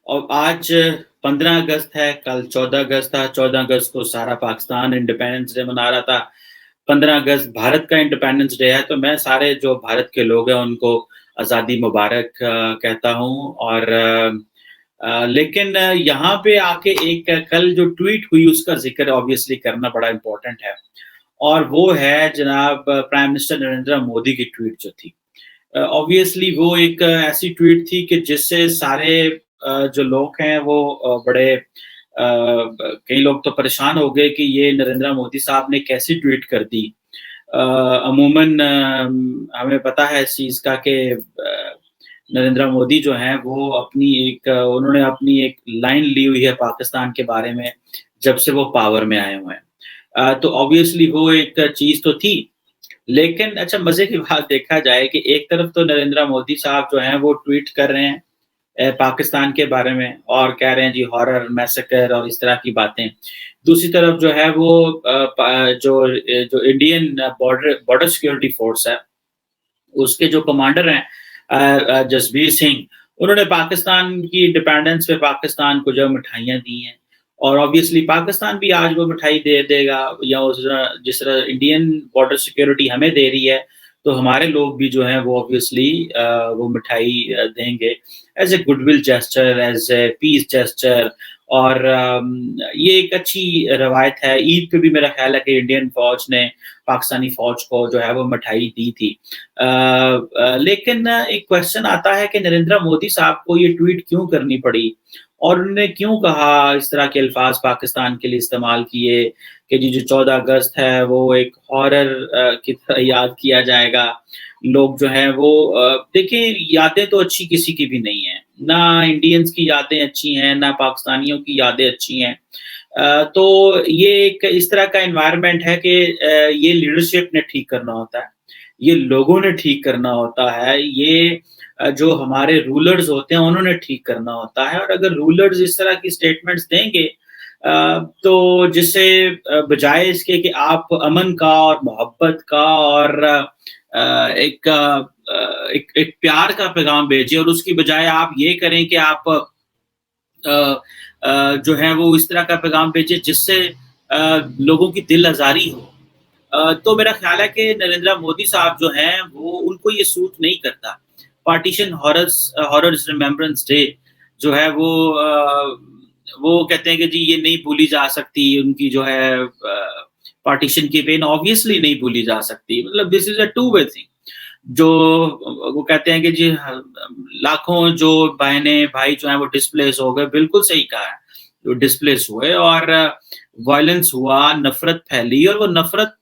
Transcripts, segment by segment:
اور آج 15 اگست ہے، کل 14 اگست تھا، 14 اگست کو سارا پاکستان انڈیپینڈنس ڈے منا رہا تھا، 15 اگست بھارت کا انڈیپینڈنس ڈے ہے، تو میں سارے جو بھارت کے لوگ ہیں ان کو آزادی مبارک کہتا ہوں۔ اور لیکن یہاں پہ آ کے ایک کل جو ٹویٹ ہوئی اس کا ذکر آبویسلی کرنا بڑا امپورٹنٹ ہے، اور وہ ہے جناب پرائم منسٹر نریندر مودی کی ٹویٹ جو تھی۔ آبویسلی وہ ایک ایسی ٹویٹ تھی کہ جس سے سارے جو لوگ ہیں وہ بڑے کئی لوگ تو پریشان ہو گئے کہ یہ نریندر مودی صاحب نے کیسی ٹویٹ کر دی۔ عموماً ہمیں پتہ ہے اس چیز کا کہ نریندر مودی جو ہیں وہ انہوں نے اپنی ایک لائن لی ہوئی ہے پاکستان کے بارے میں جب سے وہ پاور میں آئے ہوئے ہیں، تو آبویسلی وہ ایک چیز تو تھی۔ لیکن اچھا مزے کی بات دیکھا جائے کہ ایک طرف تو نریندر مودی صاحب جو ہیں وہ ٹویٹ کر رہے ہیں پاکستان کے بارے میں اور کہہ رہے ہیں جی ہارر میسیکر اور اس طرح کی باتیں، دوسری طرف جو ہے وہ جو انڈین بارڈر سیکیورٹی فورس ہے اس کے جو کمانڈر ہیں جسبیر سنگھ، انہوں نے پاکستان کی انڈیپینڈنس پہ پاکستان کو جو مٹھائیاں دی ہیں، اور آبویسلی پاکستان بھی آج وہ مٹھائی دے گا، یا جس طرح انڈین بارڈر سیکیورٹی ہمیں دے رہی ہے تو ہمارے لوگ بھی جو ہیں وہ آبویسلی وہ مٹھائی دیں گے as a goodwill gesture, as a peace gesture. اور یہ ایک اچھی روایت ہے۔ عید پہ بھی میرا خیال ہے کہ انڈین فوج نے پاکستانی فوج کو جو ہے وہ مٹھائی دی تھی۔ لیکن ایک کوشچن آتا ہے کہ نریندر مودی صاحب کو یہ ٹویٹ کیوں کرنی پڑی، اور انہوں نے کیوں کہا اس طرح کے الفاظ پاکستان کے لیے استعمال کیے کہ جی جو 14 اگست ہے وہ ایک ہارر کی طرح یاد کیا جائے گا۔ لوگ جو ہیں وہ دیکھیں، یادیں تو اچھی کسی کی بھی نہیں ہیں، نہ انڈینز کی یادیں اچھی ہیں نہ پاکستانیوں کی یادیں اچھی ہیں۔ تو یہ ایک اس طرح کا انوائرمنٹ ہے کہ یہ لیڈرشپ نے ٹھیک کرنا ہوتا ہے، یہ لوگوں نے ٹھیک کرنا ہوتا ہے، یہ جو ہمارے رولرز ہوتے ہیں انہوں نے ٹھیک کرنا ہوتا ہے۔ اور اگر رولرز اس طرح کی سٹیٹمنٹس دیں گے تو جس سے بجائے اس کے کہ آپ امن کا اور محبت کا اور ایک پیار کا پیغام بھیجیں، اور اس کی بجائے آپ یہ کریں کہ آپ جو ہے وہ اس طرح کا پیغام بھیجیں جس سے لوگوں کی دل آزاری ہو، تو میرا خیال ہے کہ نریندر مودی صاحب جو ہیں وہ ان کو یہ سوٹ نہیں کرتا۔ پارٹیشن ہاررز ریممبرنس ڈے جو ہے وہ کہتے ہیں کہ جی یہ نہیں بھولی جا سکتی، ان کی جو ہے پارٹیشن کی پین آبویسلی نہیں بھولی جا سکتی۔ مطلب دس از اے ٹو وے تھنگ۔ جو وہ کہتے ہیں کہ جی لاکھوں جو بہنیں بھائی جو ہیں وہ ڈسپلیس ہو گئے، بالکل صحیح کہا ہے، وہ ڈسپلیس ہوئے اور وائلنس ہوا، نفرت پھیلی، اور وہ نفرت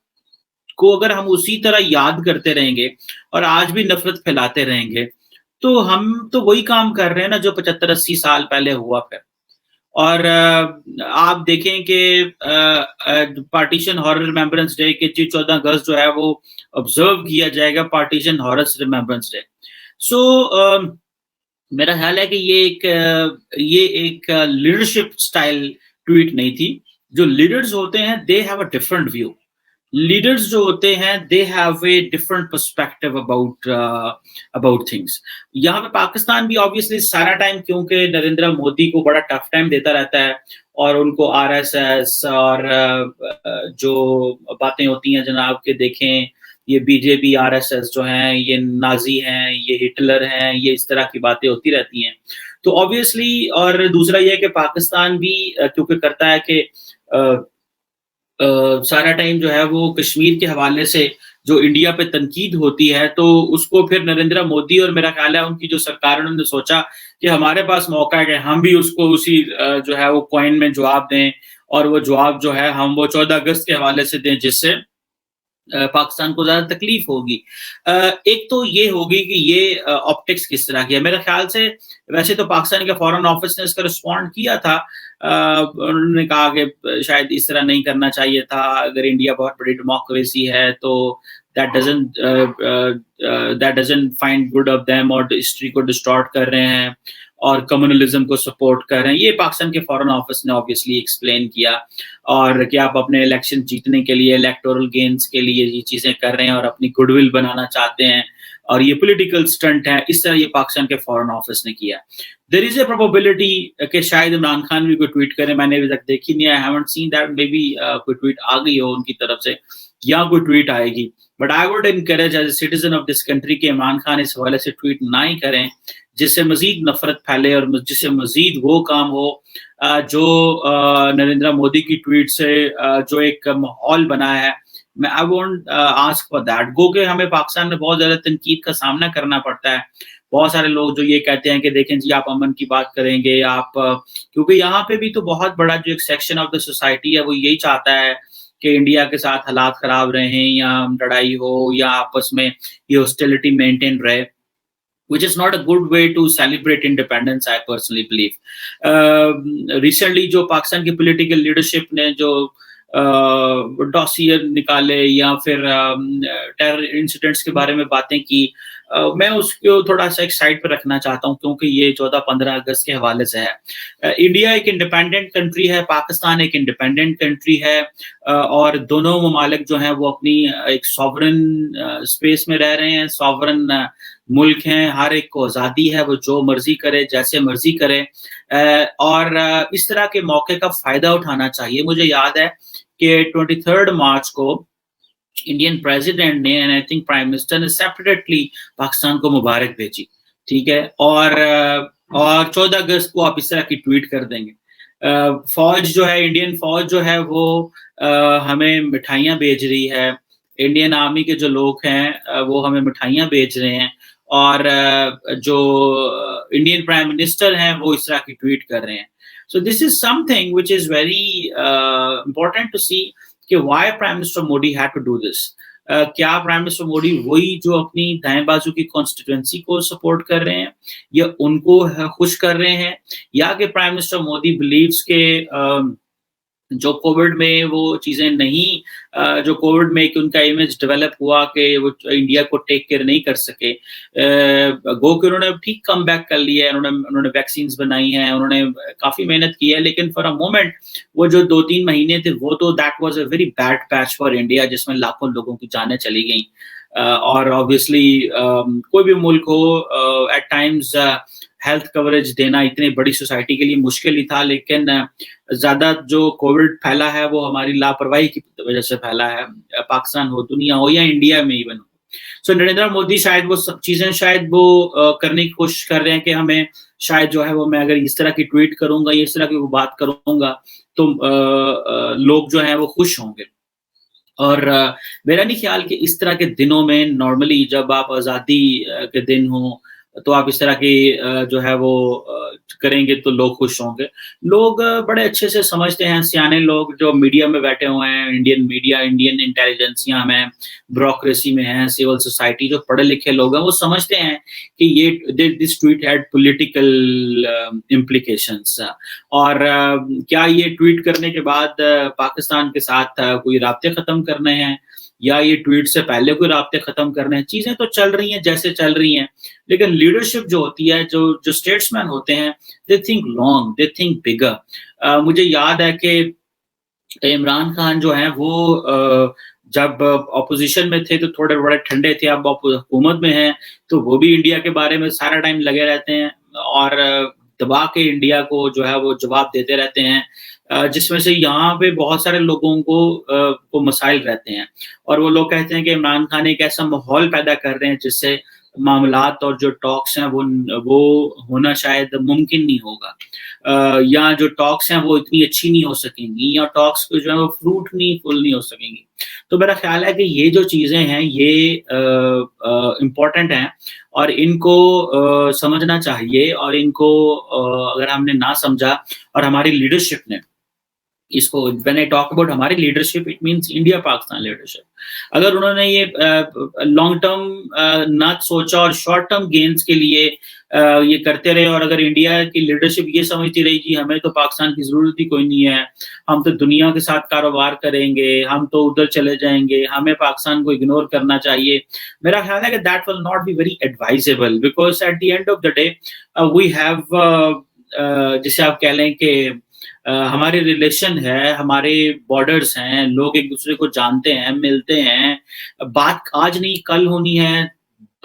کو اگر ہم اسی طرح یاد کرتے رہیں گے اور آج بھی نفرت پھیلاتے رہیں گے تو ہم تو وہی کام کر رہے ہیں نا جو 75-80 سال پہلے ہوا پھر۔ اور آپ دیکھیں کہ پارٹیشن ہارر ریممبرنس ڈے کے 14 اگست جو ہے وہ آبزرو کیا جائے گا پارٹیشن ہارر ریممبرنس ڈے۔ سو میرا خیال ہے کہ یہ ایک لیڈرشپ سٹائل ٹویٹ نہیں تھی۔ جو لیڈرز ہوتے ہیں they have a different view, leaders جو ہوتے ہیں they have a different perspective about things. یہاں پہ پاکستان بھی آبویسلی سارا ٹائم کیونکہ نریندر مودی کو بڑا ٹف ٹائم دیتا رہتا ہے، اور ان کو آر ایس ایس اور جو باتیں ہوتی ہیں جناب کہ دیکھیں یہ B J P R S S جو ہیں یہ نازی ہیں، یہ ہٹلر ہیں، یہ اس طرح کی باتیں ہوتی رہتی ہیں۔ تو آبویسلی، اور دوسرا یہ کہ پاکستان بھی کیونکہ کرتا ہے کہ سارا ٹائم جو ہے وہ کشمیر کے حوالے سے جو انڈیا پہ تنقید ہوتی ہے تو اس کو پھر نریندر مودی اور میرا خیال ہے ان کی جو سرکار، انہوں نے سوچا کہ ہمارے پاس موقع ہے کہ ہم بھی اس کو اسی جو ہے وہ کوئن میں جواب دیں، اور وہ جواب جو ہے ہم وہ 14 اگست کے حوالے سے دیں جس سے پاکستان کو زیادہ تکلیف ہوگی۔ ایک تو یہ ہوگی کہ یہ آپٹکس کس طرح کی ہے۔ میرے خیال سے ویسے تو پاکستان کے فارن آفس نے اس کا رسپونڈ کیا تھا، انہوں نے کہا کہ شاید اس طرح نہیں کرنا چاہیے تھا، اگر انڈیا بہت بڑی ڈیموکریسی ہے تو that doesn't find good of them، اور ہسٹری کو ڈسٹارٹ کر رہے ہیں اور کمیونلزم کو سپورٹ کر رہے ہیں۔ یہ پاکستان کے فارن آفس نے آبویسلی ایکسپلین کیا، اور کہ آپ اپنے الیکشن جیتنے کے لیے، الیکٹورل گینز کے لیے یہ چیزیں کر رہے ہیں اور اپنی گڈ ول بنانا چاہتے ہیں، اور یہ پولیٹیکل اسٹنٹ ہے، اس طرح یہ پاکستان کے فارن آفس نے کیا. دیر از اے پروبیبلٹی کہ شاید عمران خان بھی کوئی ٹویٹ کرے، میں نے ابھی تک دیکھی نہیں، I haven't seen that, maybe کوئی ٹویٹ آ گئی ہو ان کی طرف سے یا کوئی ٹویٹ آئے گی. But I would encourage as a citizen of this country کہ عمران خان اس حوالے سے ٹویٹ نہ ہی کریں جس سے مزید نفرت پھیلے اور جس سے مزید وہ کام ہو جو نریندر مودی کی ٹویٹ سے جو ایک ماحول بنا ہے. میں I won't ask for that. گو کہ ہمیں پاکستان میں بہت زیادہ تنقید کا سامنا کرنا پڑتا ہے. بہت سارے لوگ جو یہ کہتے ہیں کہ دیکھیں جی آپ امن کی بات کریں گے آپ، کیونکہ یہاں پہ بھی تو بہت بڑا جو ایک سیکشن آف دا سوسائٹی ہے وہ یہی چاہتا ہے کہ انڈیا کے ساتھ حالات خراب رہیں یا لڑائی ہو یا آپس میں یہ ہاسٹیلٹی مینٹین رہے, which is not a good way to celebrate independence, I personally believe. Recently جو پاکستان کی پولیٹیکل لیڈرشپ نے جو ڈاسیر نکالے یا پھر ٹیرر انسیڈنٹس کے بارے میں باتیں کی, میں اس کو تھوڑا سا ایک سائڈ پہ رکھنا چاہتا ہوں کیونکہ یہ 14-15 اگست کے حوالے سے ہے. انڈیا ایک انڈیپینڈنٹ کنٹری ہے, پاکستان ایک انڈیپینڈنٹ کنٹری ہے, اور دونوں ممالک جو ہیں وہ اپنی ایک ساورن اسپیس میں رہ رہے ہیں, ساورن ملک ہیں, ہر ایک کو آزادی ہے, وہ جو مرضی کرے جیسے مرضی کرے, اور اس طرح کے موقع کا فائدہ اٹھانا چاہیے. مجھے یاد ہے کہ 23 مارچ کو انڈین پریزیڈنٹ نے and I think prime minister نے سیپریٹلی پاکستان کو مبارک بھیجی, ٹھیک ہے, اور 14 اگست کو آپ اس طرح کی ٹویٹ کر دیں گے. فوج جو ہے, انڈین فوج جو ہے وہ ہمیں مٹھائیاں بھیج رہی ہے, انڈین آرمی کے جو لوگ ہیں وہ ہمیں مٹھائیاں بھیج رہے ہیں, اور جو انڈین پرائم منسٹر ہیں وہ اس طرح کی ٹویٹ کر رہے ہیں. So this is something which is very important to see کہ why Prime Minister Modi had to do this. کیا پرائم منسٹر مودی وہی جو اپنی دائیں بازو کی کانسٹیٹوینسی کو سپورٹ کر رہے ہیں یا ان کو خوش کر رہے ہیں, یا کہ پرائم منسٹر مودی بلیوز کہ جو کووڈ میں وہ چیزیں نہیں, جو کووڈ میں کہ ان کا امیج ڈیولپ ہوا کہ وہ انڈیا کو ٹیک کیئر نہیں کر سکے, گو کہ انہوں نے ٹھیک کم بیک کر لیا ہے, انہوں نے ویکسینز بنائی ہیں, انہوں نے کافی محنت کی ہے, لیکن فار اے مومنٹ وہ جو 2-3 مہینے تھے وہ تو that was a very bad patch for India جس میں لاکھوں لوگوں کی جانیں چلی گئیں. اور آبویسلی کوئی بھی ملک ہو ایٹ ٹائمز ہیلتھ کوریج دینا اتنی بڑی سوسائٹی کے لیے مشکل ہی تھا, لیکن زیادہ جو کووڈ پھیلا ہے وہ ہماری لاپرواہی کی وجہ سے پھیلا ہے, پاکستان ہو, دنیا ہو, یا انڈیا میں ایون ہو. سو نریندر مودی شاید وہ سب چیزیں شاید وہ کرنے کی کوشش کر رہے ہیں کہ ہمیں شاید جو ہے وہ میں اگر اس طرح کی ٹویٹ کروں گا, اس طرح کی وہ بات کروں گا تو لوگ جو ہیں وہ خوش ہوں گے. اور میرا نہیں خیال کہ اس طرح کے دنوں میں نارملی جب آپ آزادی کے دن ہوں تو آپ اس طرح کی جو ہے وہ کریں گے تو لوگ خوش ہوں گے. لوگ بڑے اچھے سے سمجھتے ہیں, سیانے لوگ جو میڈیا میں بیٹھے ہوئے ہیں, انڈین میڈیا, انڈین انٹیلیجنسیاں میں, بیوروکریسی میں ہیں, سول سوسائٹی جو پڑھے لکھے لوگ ہیں وہ سمجھتے ہیں کہ یہ دس ٹویٹ ہیڈ پولیٹیکل امپلیکیشنس. اور کیا یہ ٹویٹ کرنے کے بعد پاکستان کے ساتھ کوئی رابطے ختم کرنے ہیں یا یہ ٹویٹ سے پہلے کوئی رابطے ختم کرنے ہیں؟ چیزیں تو چل رہی ہیں جیسے چل رہی ہیں, لیکن لیڈرشپ جو ہوتی ہے, جو اسٹیٹس مین ہوتے ہیں, they think long, they think bigger. مجھے یاد ہے کہ عمران خان جو ہیں وہ جب اپوزیشن میں تھے تو تھوڑے بڑے ٹھنڈے تھے, اب حکومت میں ہیں تو وہ بھی انڈیا کے بارے میں سارا ٹائم لگے رہتے ہیں اور دبا کے انڈیا کو جو ہے وہ جواب دیتے رہتے ہیں, جس میں سے یہاں پہ بہت سارے لوگوں کو مسائل رہتے ہیں, اور وہ لوگ کہتے ہیں کہ عمران خان ایک ایسا ماحول پیدا کر رہے ہیں جس سے معاملات اور جو ٹاکس ہیں وہ ہونا شاید ممکن نہیں ہوگا, یا جو ٹاکس ہیں وہ اتنی اچھی نہیں ہو سکیں گی, یا ٹاکس جو ہے وہ فل نہیں ہو سکیں گی. تو میرا خیال ہے کہ یہ جو چیزیں ہیں یہ امپورٹنٹ ہیں اور ان کو سمجھنا چاہیے, اور ان کو اگر ہم نے نہ سمجھا اور ہماری لیڈرشپ نے اس کو, when I talk about ہماری leadership it means India Pakistan leadership, اگر انہوں نے یہ لانگ ٹرم نہ سوچا اور شارٹ ٹرم گینز کے لیے یہ کرتے رہے, اور اگر انڈیا کی لیڈرشپ یہ سمجھتی رہی کہ ہمیں تو پاکستان کی ضرورت ہی کوئی نہیں ہے, ہم تو دنیا کے ساتھ کاروبار کریں گے, ہم تو ادھر چلے جائیں گے, ہمیں پاکستان کو اگنور کرنا چاہیے, میرا خیال ہے کہ that will not be very advisable, because at the end of the day we have جسے آپ کہہ لیں کہ ہمارے ریلیشن ہے, ہمارے بارڈرز ہیں, لوگ ایک دوسرے کو جانتے ہیں, ملتے ہیں, بات آج نہیں کل ہونی ہے,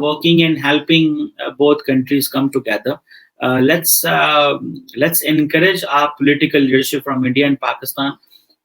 working and helping both countries come together. Let's encourage our political leadership from India and Pakistan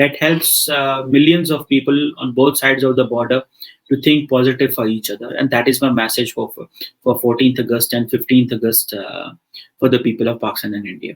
that helps millions of people on both sides of the border to think positive for each other. And that is my message for 14th August and 15th August for the people of Pakistan and India.